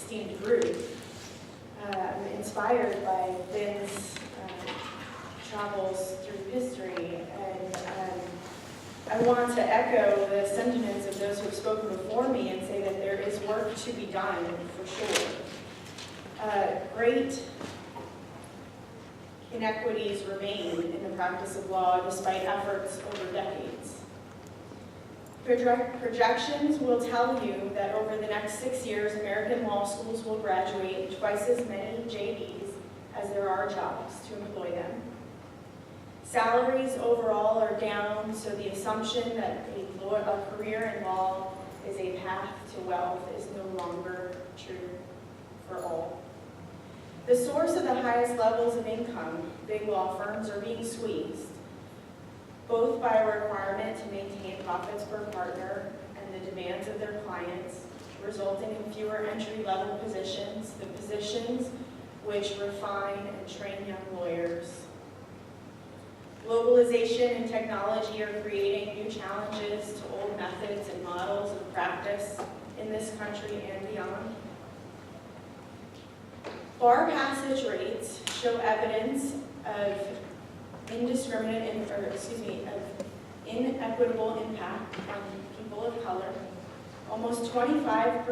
esteemed group. I'm inspired by Vin's travels through history, and I want to echo the sentiments of those who have spoken before me and say that there is work to be done, for sure. Great inequities remain in the practice of law despite efforts over decades. Projections will tell you that over the next 6 years, American law schools will graduate twice as many JDs as there are jobs to employ them. Salaries overall are down, so the assumption that a career in law is a path to wealth is no longer true for all. The source of the highest levels of income, big law firms, are being squeezed, both by a requirement to maintain profits per partner and the demands of their clients, resulting in fewer entry-level positions, the positions which refine and train young lawyers. Globalization and technology are creating new challenges to old methods and models of practice in this country and beyond. Bar passage rates show evidence of inequitable impact on people of color. Almost 25%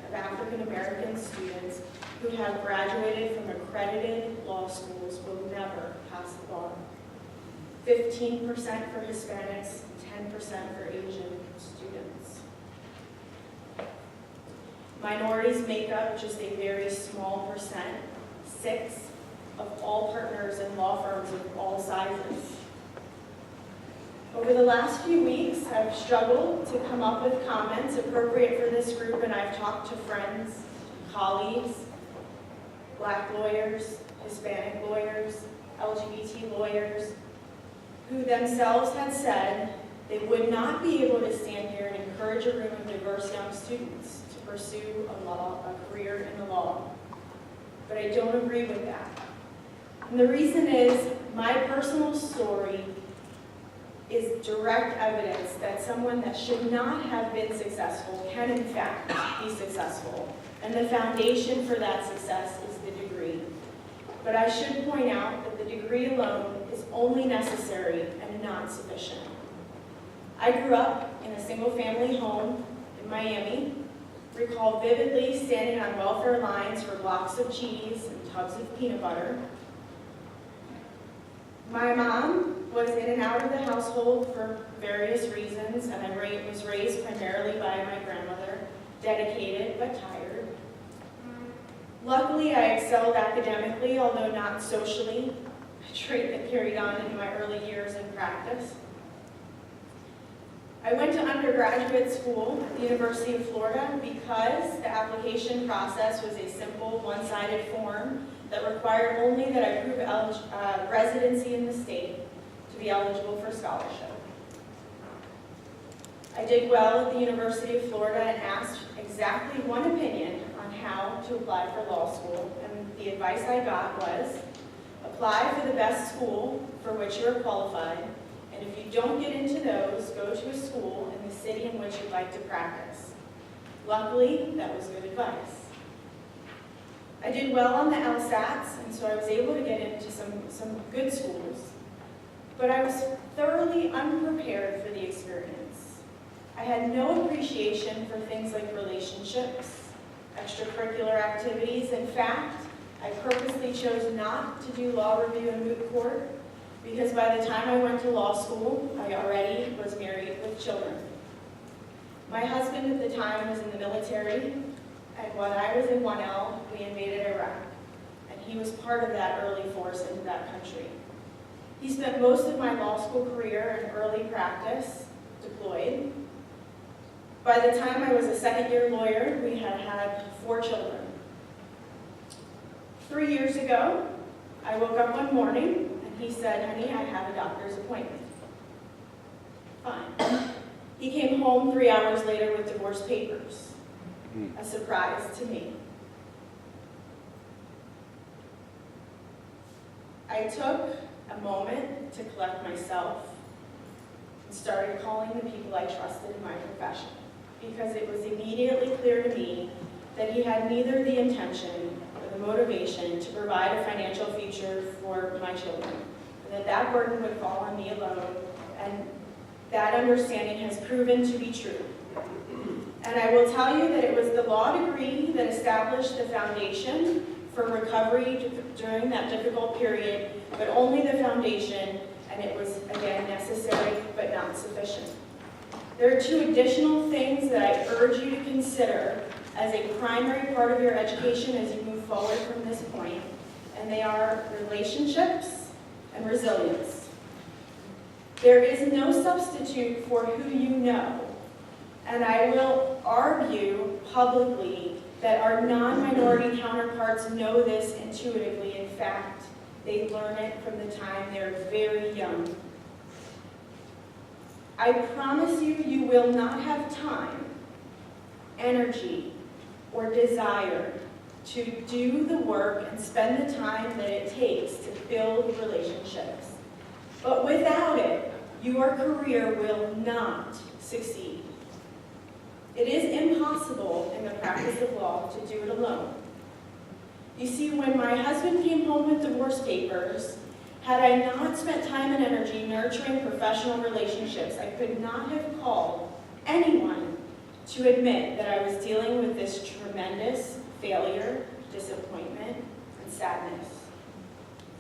of African American students who have graduated from accredited law schools will never pass the bar. 15% for Hispanics, 10% for Asian students. Minorities make up just a very small percent, 6 of all partners in law firms of all sizes. Over the last few weeks, I've struggled to come up with comments appropriate for this group, and I've talked to friends, colleagues, Black lawyers, Hispanic lawyers, LGBT lawyers, who themselves had said they would not be able to stand here and encourage a room of diverse young students to pursue a career in the law. But I don't agree with that. And the reason is my personal story is direct evidence that someone that should not have been successful can in fact be successful. And the foundation for that success is the degree. But I should point out that the degree alone is only necessary and not sufficient. I grew up in a single-family home in Miami, recall vividly standing on welfare lines for blocks of cheese and tubs of peanut butter. My mom was in and out of the household for various reasons, and I was raised primarily by my grandmother, dedicated but tired. Luckily, I excelled academically, although not socially, a trait that carried on into my early years in practice. I went to undergraduate school at the University of Florida because the application process was a simple, one-sided form that required only that I prove residency in the state to be eligible for scholarship. I did well at the University of Florida and asked exactly one opinion on how to apply for law school, and the advice I got was, apply for the best school for which you are qualified, and if you don't get into those, go to a school in the city in which you'd like to practice. Luckily, that was good advice. I did well on the LSATs, and so I was able to get into some good schools, but I was thoroughly unprepared for the experience. I had no appreciation for things like relationships, extracurricular activities. In fact, I purposely chose not to do law review and moot court because by the time I went to law school, I already was married with children. My husband at the time was in the military, and when I was in 1L, we invaded Iraq, and he was part of that early force into that country. He spent most of my law school career in early practice, deployed. By the time I was a second-year lawyer, we had had 4 children. 3 years ago, I woke up one morning, and he said, honey, I have a doctor's appointment. Fine. He came home 3 hours later with divorce papers. A surprise to me. I took a moment to collect myself and started calling the people I trusted in my profession, because it was immediately clear to me that he had neither the intention or the motivation to provide a financial future for my children, and that burden would fall on me alone, and that understanding has proven to be true. And I will tell you that it was the law degree that established the foundation for recovery during that difficult period, but only the foundation, and it was, again, necessary but not sufficient. There are two additional things that I urge you to consider as a primary part of your education as you move forward from this point, and they are relationships and resilience. There is no substitute for who you know, and I will argue publicly that our non-minority counterparts know this intuitively. In fact, they learn it from the time they're very young. I promise you, you will not have time, energy, or desire to do the work and spend the time that it takes to build relationships. But without it, your career will not succeed. It is impossible in the practice of law to do it alone. You see, when my husband came home with divorce papers, had I not spent time and energy nurturing professional relationships, I could not have called anyone to admit that I was dealing with this tremendous failure, disappointment, and sadness.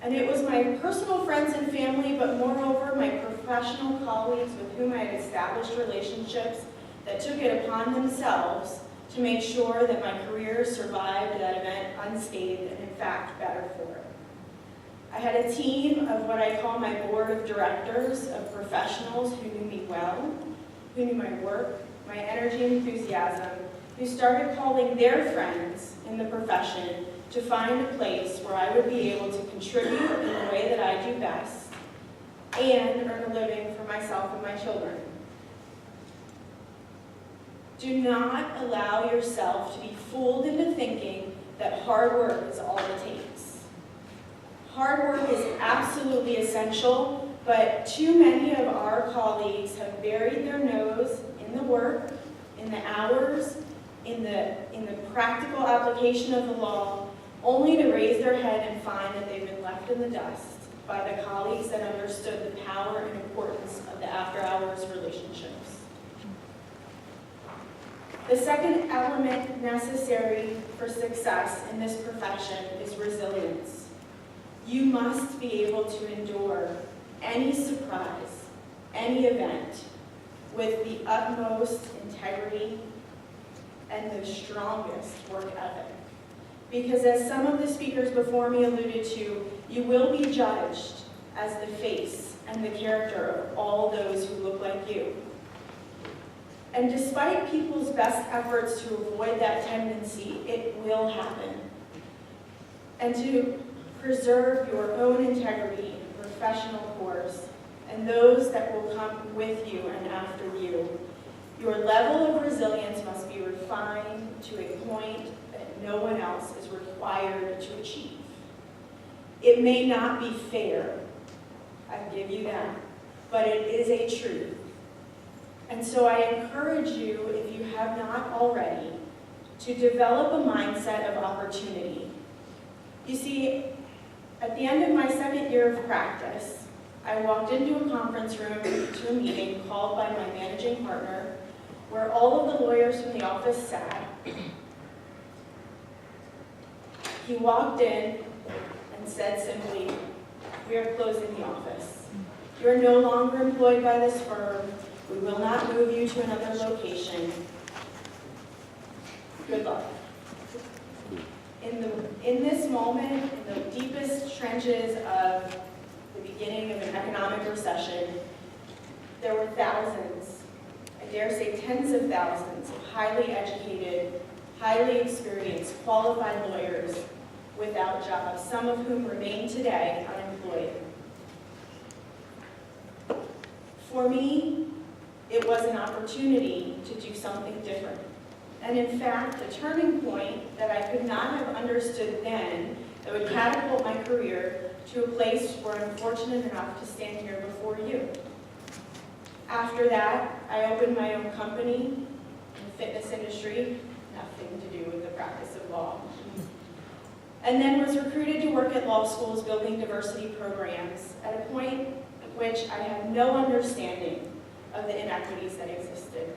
And it was my personal friends and family, but moreover, my professional colleagues with whom I had established relationships that took it upon themselves to make sure that my career survived that event unscathed and, in fact, better for it. I had a team of what I call my board of directors, of professionals who knew me well, who knew my work, my energy and enthusiasm, who started calling their friends in the profession to find a place where I would be able to contribute in the way that I do best and earn a living for myself and my children. Do not allow yourself to be fooled into thinking that hard work is all it takes. Hard work is absolutely essential, but too many of our colleagues have buried their nose in the work, in the hours, in the practical application of the law, only to raise their head and find that they've been left in the dust by the colleagues that understood the power and importance of the after-hours relationships. The second element necessary for success in this profession is resilience. You must be able to endure any surprise, any event, with the utmost integrity and the strongest work ethic. Because as some of the speakers before me alluded to, you will be judged as the face and the character of all those who look like you. And despite people's best efforts to avoid that tendency, it will happen. And to preserve your own integrity in professional course and those that will come with you and after you, your level of resilience must be refined to a point that no one else is required to achieve. It may not be fair, I give you that, but it is a truth. And so I encourage you, if you have not already, to develop a mindset of opportunity. You see, at the end of my second year of practice, I walked into a conference room to a meeting called by my managing partner, where all of the lawyers from the office sat. He walked in and said simply, "We are closing the office. You are no longer employed by this firm. We will not move you to another location. Good luck." In this moment, in the deepest trenches of the beginning of an economic recession, there were thousands, I dare say tens of thousands, of highly educated, highly experienced, qualified lawyers without jobs, some of whom remain today unemployed. For me, it was an opportunity to do something different. And in fact, a turning point that I could not have understood then that would catapult my career to a place where I'm fortunate enough to stand here before you. After that, I opened my own company in the fitness industry. That nothing to do with the practice of law. And then was recruited to work at law schools building diversity programs at a point at which I had no understanding of the inequities that existed.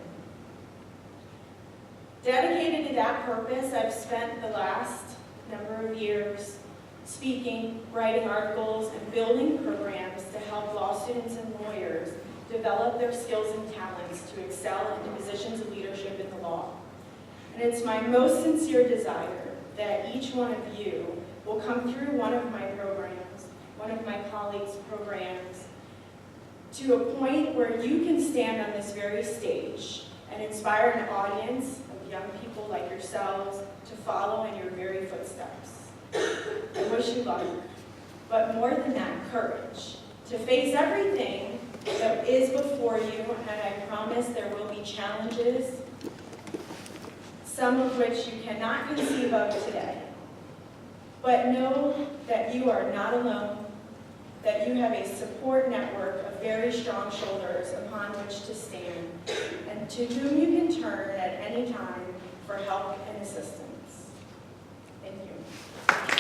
Dedicated to that purpose, I've spent the last number of years speaking, writing articles, and building programs to help law students and lawyers develop their skills and talents to excel into positions of leadership in the law. And it's my most sincere desire that each one of you will come through one of my programs, one of my colleagues' programs, to a point where you can stand on this very stage and inspire an audience of young people like yourselves to follow in your very footsteps. I wish you luck, but more than that, courage to face everything that is before you, and I promise there will be challenges, some of which you cannot conceive of today. But know that you are not alone, that you have a support network of very strong shoulders upon which to stand, and to whom you can turn at any time for help and assistance. Thank you.